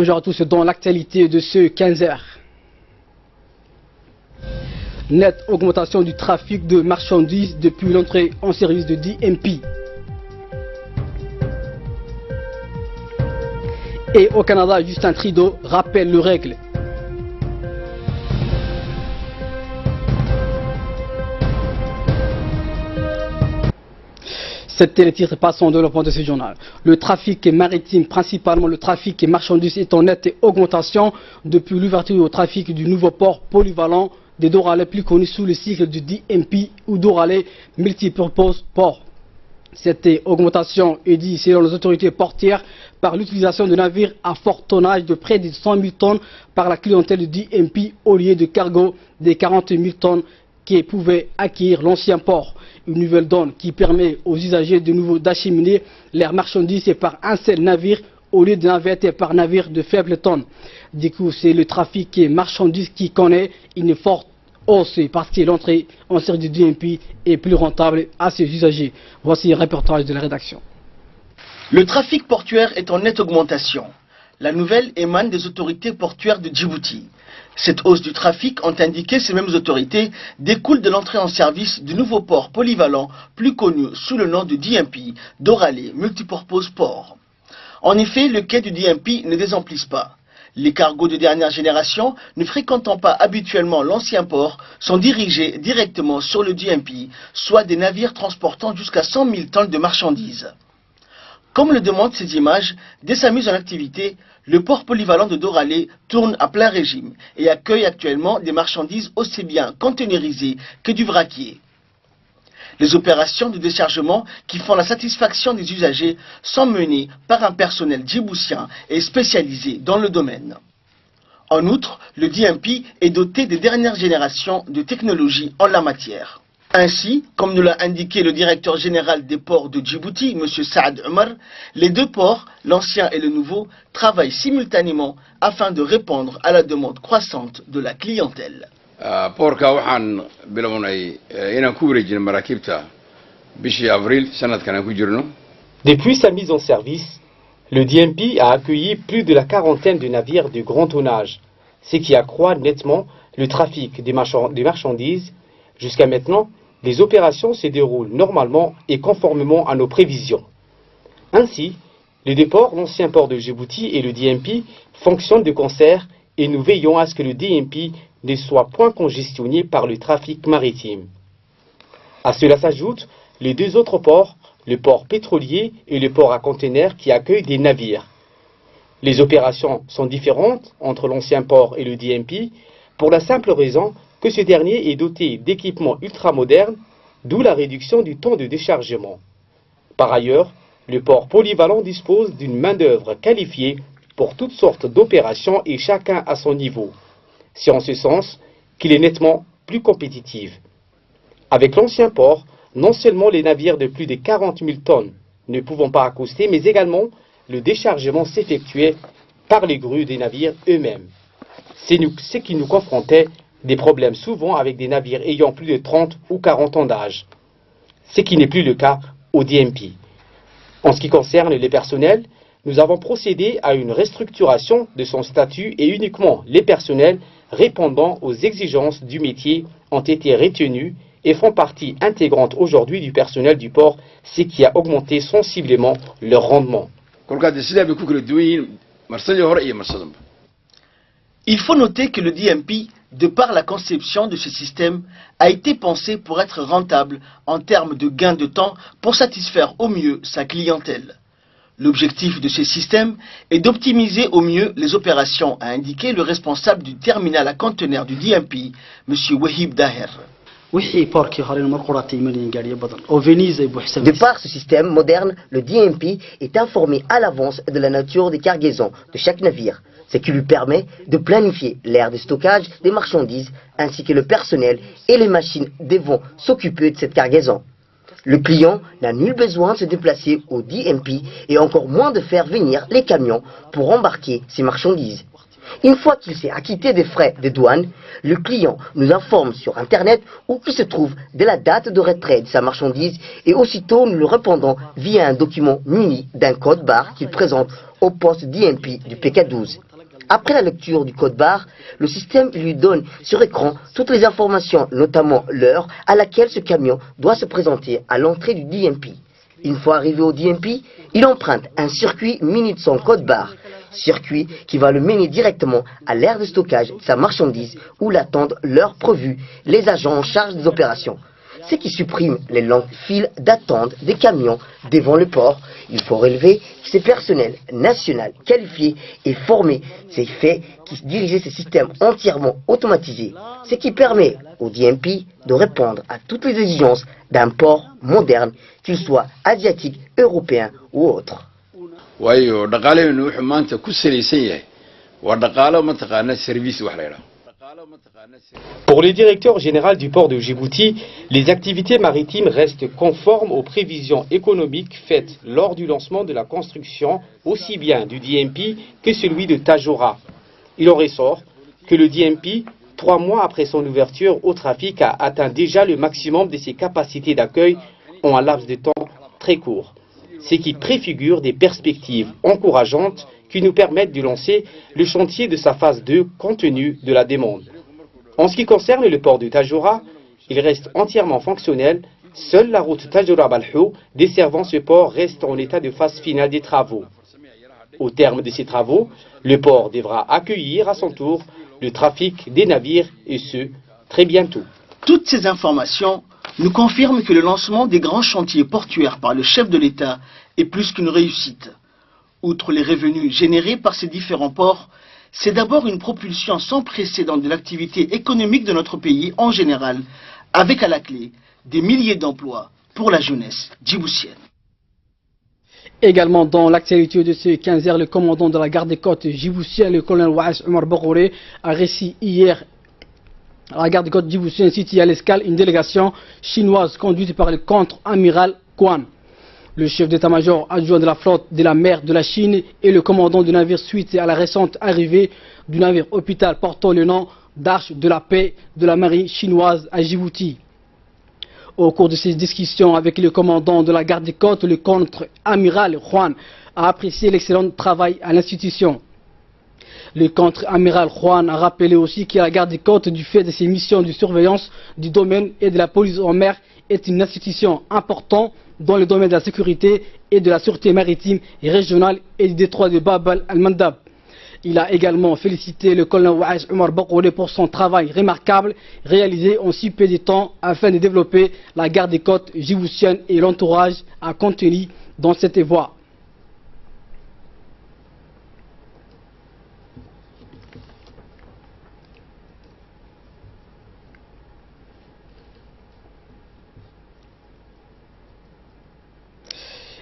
Bonjour à tous, dans l'actualité de ce 15h. Nette augmentation du trafic de marchandises depuis l'entrée en service de DMP. Et au Canada, Justin Trudeau rappelle les règles. C'était le titre passant au développement de ce journal. Le trafic maritime, principalement le trafic marchandises, est en nette augmentation depuis l'ouverture au trafic du nouveau port polyvalent de Doralé, plus connu sous le cycle du DMP ou Doralé Multipurpose Port. Cette augmentation est due, selon les autorités portières, par l'utilisation de navires à fort tonnage de près de 100 000 tonnes par la clientèle du DMP au lieu de cargo de 40 000 tonnes qui pouvait acquérir l'ancien port. Une nouvelle donne qui permet aux usagers de nouveau d'acheminer leurs marchandises par un seul navire au lieu de navettes par navire de faible tonne. Du coup, c'est le trafic marchandises qui connaît une forte hausse parce que l'entrée en service du DMP est plus rentable à ses usagers. Voici un reportage de la rédaction. Le trafic portuaire est en nette augmentation. La nouvelle émane des autorités portuaires de Djibouti. Cette hausse du trafic, ont indiqué ces mêmes autorités, découle de l'entrée en service du nouveau port polyvalent, plus connu sous le nom de DMP, Doralé Multipurpose Port. En effet, le quai du DMP ne désemplisse pas. Les cargos de dernière génération, ne fréquentant pas habituellement l'ancien port, sont dirigés directement sur le DMP, soit des navires transportant jusqu'à 100 000 tonnes de marchandises. Comme le demandent ces images, dès sa mise en activité, le port polyvalent de Doralé tourne à plein régime et accueille actuellement des marchandises aussi bien containerisées que du vraquier. Les opérations de déchargement qui font la satisfaction des usagers sont menées par un personnel djiboutien et spécialisé dans le domaine. En outre, le DMP est doté des dernières générations de technologies en la matière. Ainsi, comme nous l'a indiqué le directeur général des ports de Djibouti, M. Saad Omar, les deux ports, l'ancien et le nouveau, travaillent simultanément afin de répondre à la demande croissante de la clientèle. Depuis sa mise en service, le DMP a accueilli plus de la quarantaine de navires de grand tonnage, ce qui accroît nettement le trafic des marchandises. Jusqu'à maintenant, les opérations se déroulent normalement et conformément à nos prévisions. Ainsi, les deux ports, l'ancien port de Djibouti et le DMP, fonctionnent de concert et nous veillons à ce que le DMP ne soit point congestionné par le trafic maritime. À cela s'ajoutent les deux autres ports, le port pétrolier et le port à conteneurs qui accueillent des navires. Les opérations sont différentes entre l'ancien port et le DMP pour la simple raison que ce dernier est doté d'équipements ultramodernes, d'où la réduction du temps de déchargement. Par ailleurs, le port polyvalent dispose d'une main-d'œuvre qualifiée pour toutes sortes d'opérations et chacun à son niveau. C'est en ce sens qu'il est nettement plus compétitif. Avec l'ancien port, non seulement les navires de plus de 40 000 tonnes ne pouvant pas accoster, mais également le déchargement s'effectuait par les grues des navires eux-mêmes. C'est ce qui nous confrontait des problèmes souvent avec des navires ayant plus de 30 ou 40 ans d'âge, ce qui n'est plus le cas au DMP. En ce qui concerne les personnels, nous avons procédé à une restructuration de son statut et uniquement les personnels répondant aux exigences du métier ont été retenus et font partie intégrante aujourd'hui du personnel du port, ce qui a augmenté sensiblement leur rendement. Il faut noter que le DMP, de par la conception de ce système, a été pensé pour être rentable en termes de gain de temps pour satisfaire au mieux sa clientèle. L'objectif de ce système est d'optimiser au mieux les opérations, a indiqué le responsable du terminal à conteneurs du DMP, M. Wahib Daher. De par ce système moderne, le DMP est informé à l'avance de la nature des cargaisons de chaque navire, ce qui lui permet de planifier l'aire de stockage des marchandises ainsi que le personnel et les machines devant s'occuper de cette cargaison. Le client n'a nul besoin de se déplacer au DMP et encore moins de faire venir les camions pour embarquer ses marchandises. Une fois qu'il s'est acquitté des frais de douane, le client nous informe sur Internet où il se trouve de la date de retrait de sa marchandise et aussitôt nous le répondons via un document muni d'un code barre qu'il présente au poste DMP du PK12. Après la lecture du code barre, le système lui donne sur écran toutes les informations, notamment l'heure à laquelle ce camion doit se présenter à l'entrée du DMP. Une fois arrivé au DMP, il emprunte un circuit muni de son code barre, circuit qui va le mener directement à l'aire de stockage de sa marchandise où l'attendent l'heure prévue les agents en charge des opérations. Ce qui supprime les longues files d'attente des camions devant le port. Il faut relever que ces personnels nationaux qualifiés et formés, c'est fait qui dirigeaient ces systèmes entièrement automatisés, ce qui permet au DMP de répondre à toutes les exigences d'un port moderne, qu'il soit asiatique, européen ou autre. waayo dhaqaaleenu wuxuu maanta ku salaysan yahay waa dhaqaalo mataqaana service wax la yiraahdo. Pour le directeur général du port de Djibouti, les activités maritimes restent conformes aux prévisions économiques faites lors du lancement de la construction aussi bien du DMP que celui de Tadjoura. Il en ressort que le DMP, 3 mois après son ouverture au trafic, a atteint déjà le maximum de ses capacités d'accueil en un laps de temps très court, ce qui préfigure des perspectives encourageantes qui nous permettent de lancer le chantier de sa phase 2 compte tenu de la demande. En ce qui concerne le port de Tadjoura, il reste entièrement fonctionnel. Seule la route Tadjoura-Balhou desservant ce port reste en état de phase finale des travaux. Au terme de ces travaux, le port devra accueillir à son tour le trafic des navires et ce, très bientôt. Toutes ces informations nous confirment que le lancement des grands chantiers portuaires par le chef de l'État est plus qu'une réussite. Outre les revenus générés par ces différents ports, c'est d'abord une propulsion sans précédent de l'activité économique de notre pays en général, avec à la clé des milliers d'emplois pour la jeunesse djiboutienne. Également dans l'actualité de ce 15h, le commandant de la garde des côtes djiboutienne, le colonel Waïs Omar Bokouré, a reçu hier à la garde des côtes djiboutienne située à l'escale une délégation chinoise conduite par le contre-amiral Quan. Le chef d'état-major adjoint de la flotte de la mer de la Chine et le commandant du navire suite à la récente arrivée du navire hôpital portant le nom d'Arche de la paix de la marine chinoise à Djibouti. Au cours de ces discussions avec le commandant de la garde des côtes, le contre-amiral Juan a apprécié l'excellent travail à l'institution. Le contre-amiral Juan a rappelé aussi que la garde des côtes, du fait de ses missions de surveillance du domaine et de la police en mer, est une institution importante dans le domaine de la sécurité et de la sûreté maritime et régionale et du détroit de Bab al-Mandab. Il a également félicité le colonel Waïs Omar Bokouré pour son travail remarquable réalisé en si peu de temps afin de développer la garde des côtes djiboutienne et l'entourage à contenir dans cette voie.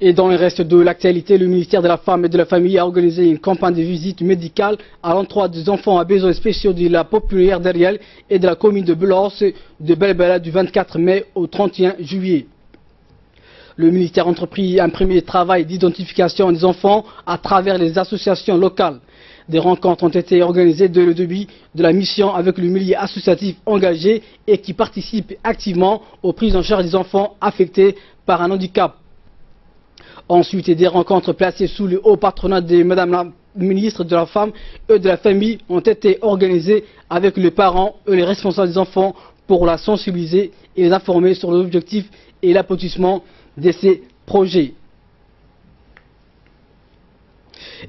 Et dans le reste de l'actualité, le ministère de la Femme et de la Famille a organisé une campagne de visite médicale à l'endroit des enfants à besoins spéciaux de la populaire d'Ariel et de la commune de Belos de Belbela du 24 mai au 31 juillet. Le ministère a entrepris un premier travail d'identification des enfants à travers les associations locales. Des rencontres ont été organisées dès le début de la mission avec le milieu associatif engagé et qui participe activement aux prises en charge des enfants affectés par un handicap. Ensuite, des rencontres placées sous le haut patronat de Madame la ministre de la Femme et de la Famille ont été organisées avec les parents et les responsables des enfants pour la sensibiliser et les informer sur l'objectif et l'aboutissement de ces projets.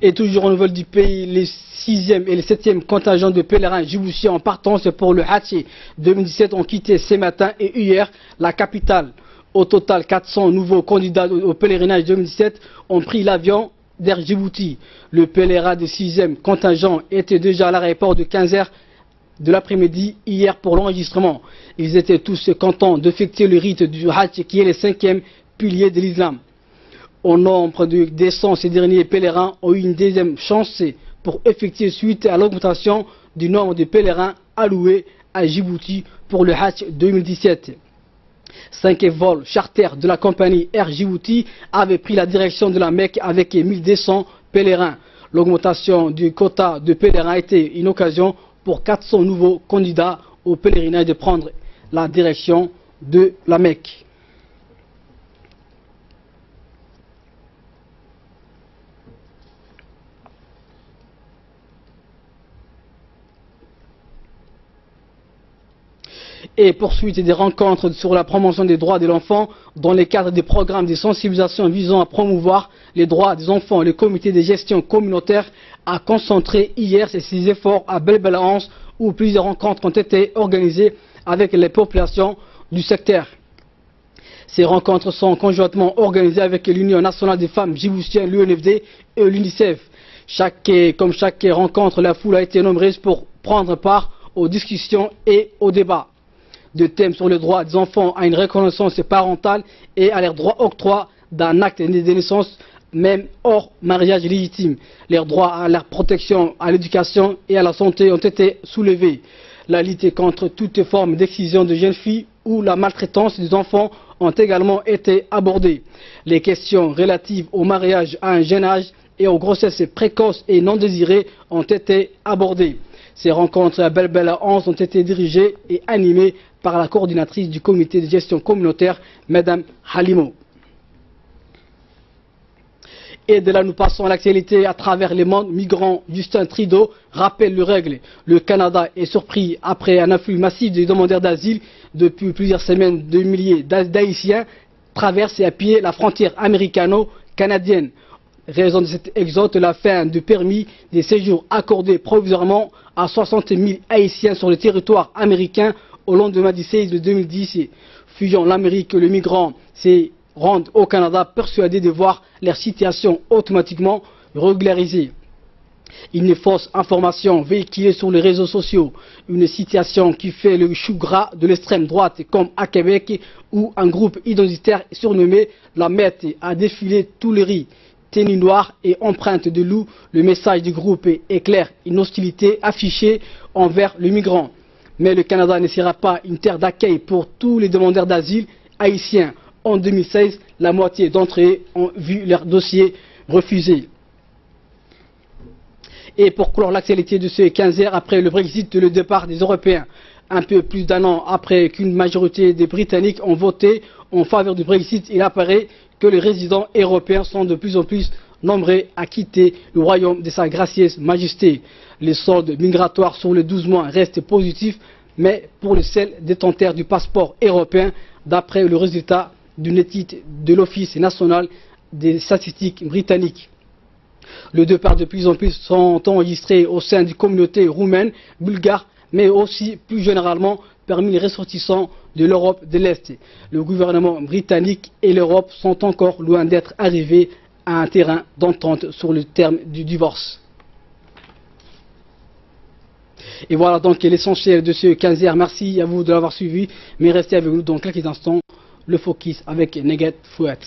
Et toujours au niveau du pays, les 6e et les 7e contingents de pèlerins djiboutiens en partance pour le Hajj 2017 ont quitté ce matin et hier la capitale. Au total, 400 nouveaux candidats au pèlerinage 2017 ont pris l'avion d'Air Djibouti. Le pèlerin de 6e contingent était déjà à l'aéroport de 15h de l'après-midi hier pour l'enregistrement. Ils étaient tous contents d'effectuer le rite du Hajj qui est le 5e pilier de l'islam. Au nombre de décents, ces derniers pèlerins ont eu une deuxième chance pour effectuer suite à l'augmentation du nombre de pèlerins alloués à Djibouti pour le Hajj 2017. 5 vols charters de la compagnie Air Djibouti avaient pris la direction de la Mecque avec 1200 pèlerins. L'augmentation du quota de pèlerins a été une occasion pour 400 nouveaux candidats au pèlerinage de prendre la direction de la Mecque. Et poursuite des rencontres sur la promotion des droits de l'enfant dans le cadre des programmes de sensibilisation visant à promouvoir les droits des enfants. Le comité de gestion communautaire a concentré hier ses efforts à Belbela-Anse où plusieurs rencontres ont été organisées avec les populations du secteur. Ces rencontres sont conjointement organisées avec l'Union nationale des femmes djiboutiennes, l'UNFD et l'UNICEF. Comme chaque rencontre, la foule a été nombreuse pour prendre part aux discussions et aux débats. De thèmes sur le droit des enfants à une reconnaissance parentale et à leur droit octroi d'un acte de naissance, même hors mariage légitime. Leurs droits à la protection, à l'éducation et à la santé ont été soulevés. La lutte contre toute forme d'excision de jeunes filles ou la maltraitance des enfants ont également été abordées. Les questions relatives au mariage à un jeune âge et aux grossesses précoces et non désirées ont été abordées. Ces rencontres à Belbela-Anse ont été dirigées et animées par la coordinatrice du comité de gestion communautaire, Mme Halimo. Et de là, nous passons à l'actualité à travers les mondes migrants. Justin Trudeau rappelle les règles. Le Canada est surpris après un afflux massif de demandeurs d'asile. Depuis plusieurs semaines, des milliers d'Haïtiens traversent et à pied la frontière américano-canadienne. Raison de cet exode, la fin du permis de séjour accordé provisoirement à 60 000 Haïtiens sur le territoire américain au lendemain du séisme de 2010. Fuyant l'Amérique, les migrants se rendent au Canada persuadés de voir leur situation automatiquement régularisée. Une fausse information véhiculée sur les réseaux sociaux, une situation qui fait le chou gras de l'extrême droite comme à Québec où un groupe identitaire surnommé la Mette a défilé tous les riz. Tenue noire et empreinte de loup, le message du groupe est clair, une hostilité affichée envers les migrants. Mais le Canada ne sera pas une terre d'accueil pour tous les demandeurs d'asile haïtiens. En 2016, la moitié d'entre eux ont vu leur dossier refusé. Et pour clore l'actualité de ces 15 heures après le Brexit et le départ des Européens, un peu plus d'un an après qu'une majorité des Britanniques ont voté en faveur du Brexit, il apparaît que les résidents européens sont de plus en plus nombreux à quitter le royaume de sa gracieuse majesté. Les soldes migratoires sur les 12 mois restent positifs, mais pour les seuls détenteurs du passeport européen, d'après le résultat d'une étude de l'Office national des statistiques britanniques. Les départs de plus en plus sont enregistrés au sein des communautés roumaines, bulgares, mais aussi plus généralement parmi les ressortissants de l'Europe de l'Est. Le gouvernement britannique et l'Europe sont encore loin d'être arrivés à un terrain d'entente sur le terme du divorce. Et voilà donc l'essentiel de ce 15h. Merci à vous de l'avoir suivi, mais restez avec nous dans quelques instants. Le focus avec Neguet Fouet.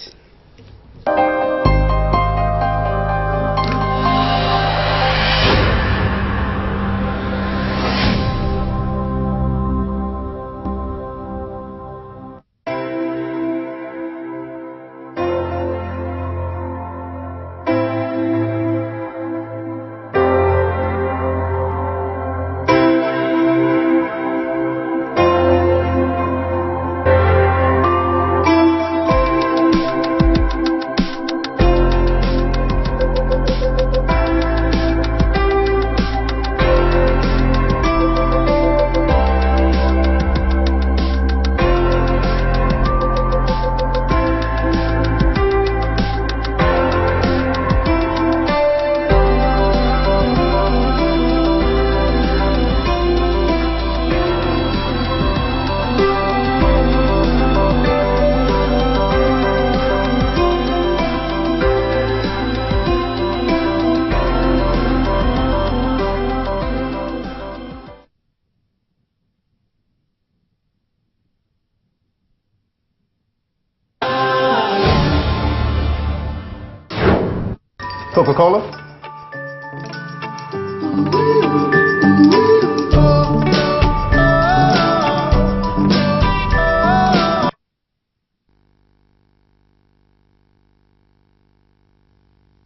Coca-Cola?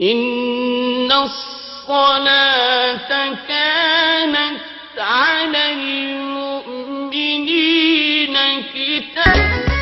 إن الصلاة الصلاة كانت على المؤمنين كتابا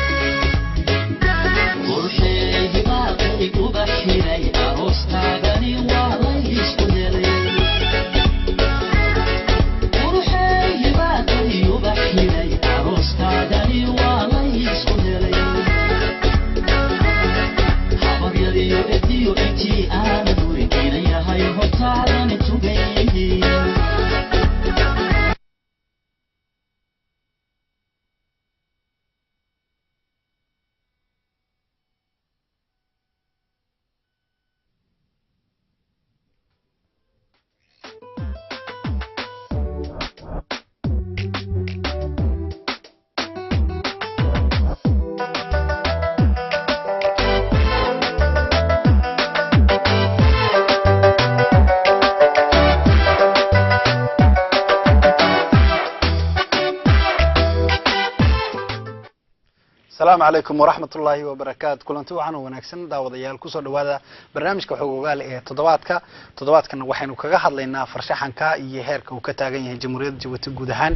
السلام عليكم ورحمة الله وبركاته كلنتي waxaan wanaagsan daawadayaal ku soo dhawaada barnaamijka xogoogaal ee toddobaadkan waxaynu kaga hadlaynaa farshaxanka iyo heerka uu ka taagan yahay Jamhuuriyadda Djibouti guud ahaan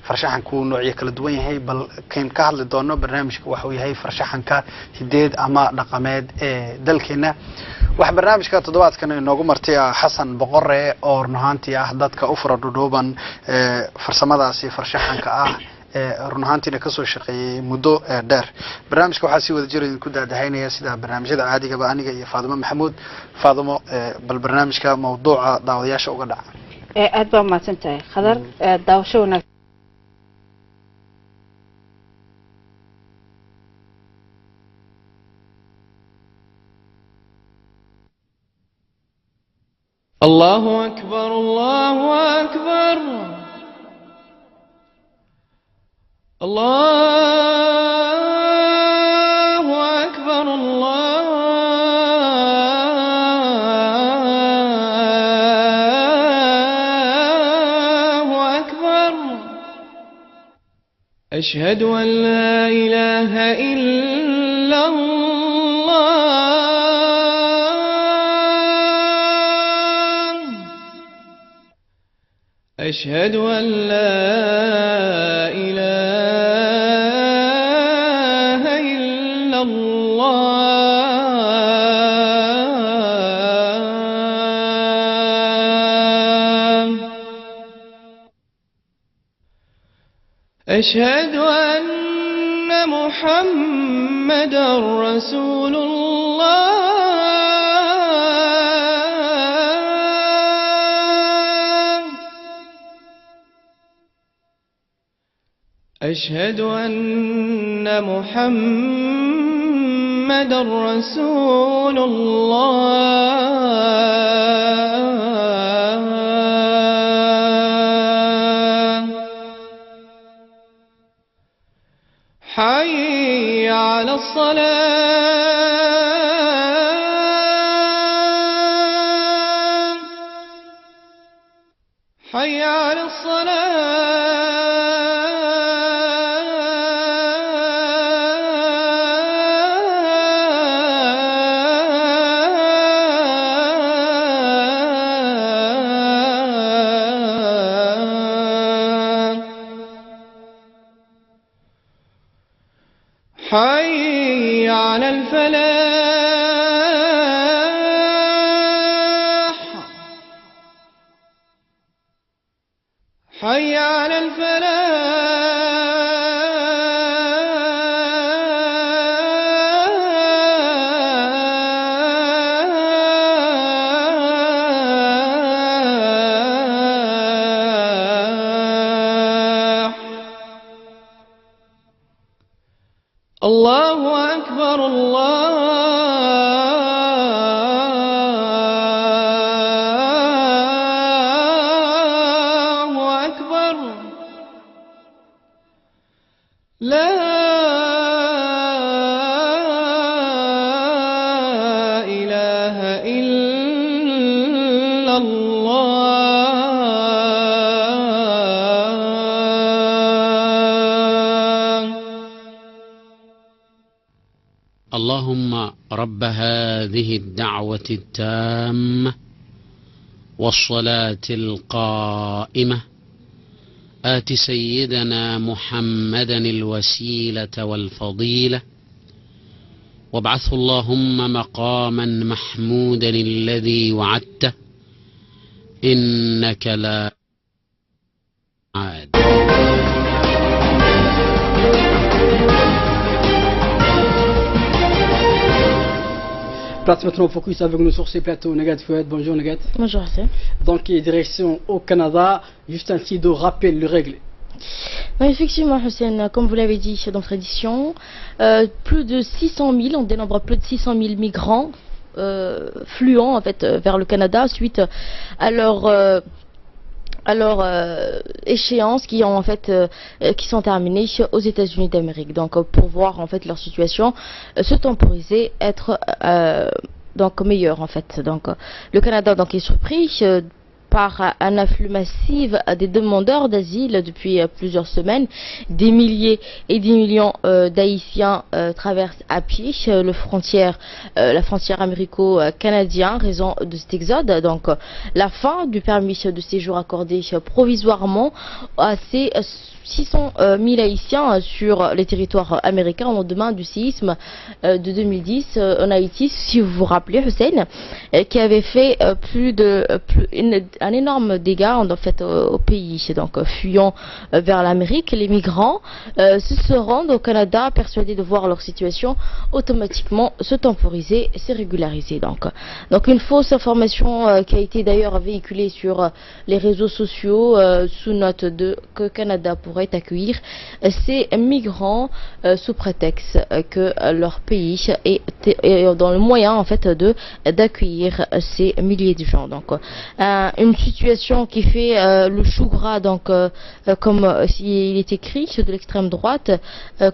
farshaxanku noocyo kala duwan yahay bal keen ka hadli doono barnaamijka waxa uu yahay farshaxanka hideed ama dhaqameed ee dalkeena waxa barnaamijka toddobaadkan inoogu martay Xasan Boqorre oo runaantii ah dadka u furadhooban farsamadaasi farshaxanka ah run ahaantiina ka soo shaqeeyay muddo dheer barnaamijka waxa si wada jir ku daadahaynaya sida barnaamijyada caadiga ah aniga iyo Faadimo Maxamuud Faadimo bal barnaamijka mawduuca daawadayaasha uga dhaca aad baa mahadsantahay khadar daawasho wanaagsan الله أكبر الله أكبر الله أكبر الله أكبر أشهد أن لا إله إلا الله أشهد أن لا إله أشهد أن محمدا رسول الله أشهد أن محمدا رسول الله حي على الصلاة حي على حي على الفلاح حي على الفلاح الله أكبر الله أكبر لا إله إلا الله اللهم رب هذه الدعوة التامة والصلاة القائمة آت سيدنا محمدا الوسيلة والفضيلة وابعثه اللهم مقاما محمودا الذي وعدته إنك لا عاد. Place maintenant au focus avec nous sur ces plateaux. Nagat Fouad, bonjour Nagat. Bonjour Hassan. Donc, direction au Canada, juste un petit de rappel, le règle. Oui, effectivement, Hussein, comme vous l'avez dit dans tradition, plus de 600 000, on dénombre plus de 600 000 migrants fluents en fait vers le Canada suite à leur échéances qui ont en fait qui sont terminées aux États-Unis d'Amérique. Donc pour voir en fait leur situation se temporiser, être donc meilleure en fait. Donc le Canada donc est surpris par un afflux massif des demandeurs d'asile depuis plusieurs semaines. Des milliers et des millions d'Haïtiens traversent à pied la frontière américo-canadienne, raison de cet exode. Donc la fin du permis de séjour accordé provisoirement à ces 600 000 Haïtiens sur les territoires américains au lendemain du séisme de 2010 en Haïti, si vous vous rappelez, Hussein, qui avait fait un énorme dégât en fait au pays. Donc fuyant vers l'Amérique, les migrants se rendent au Canada persuadés de voir leur situation automatiquement se temporiser, se régulariser. Donc une fausse information qui a été d'ailleurs véhiculée sur les réseaux sociaux sous note de que Canada pourrait accueillir ces migrants sous prétexte que leur pays est dans le moyen en fait d'accueillir ces milliers de gens. Donc une situation qui fait le chou gras, donc comme s'il est écrit de l'extrême droite,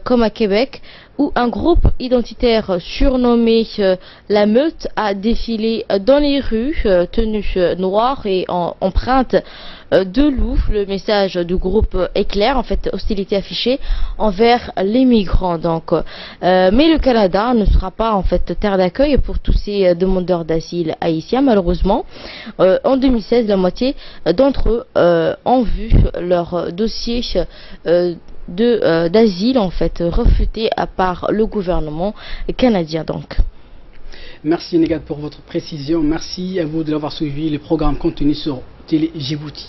comme à Québec, où un groupe identitaire surnommé la Meute a défilé dans les rues, tenue noire et empreinte de loup. Le message du groupe est clair, en fait, hostilité affichée envers les migrants. Donc, mais le Canada ne sera pas en fait terre d'accueil pour tous ces demandeurs d'asile haïtiens. Malheureusement, en 2016, la moitié d'entre eux ont vu leur dossier d'asile en fait refuté par le gouvernement canadien. Donc merci Negat pour votre précision, merci à vous de l'avoir suivi. Les programmes contenus sur Télé Djibouti.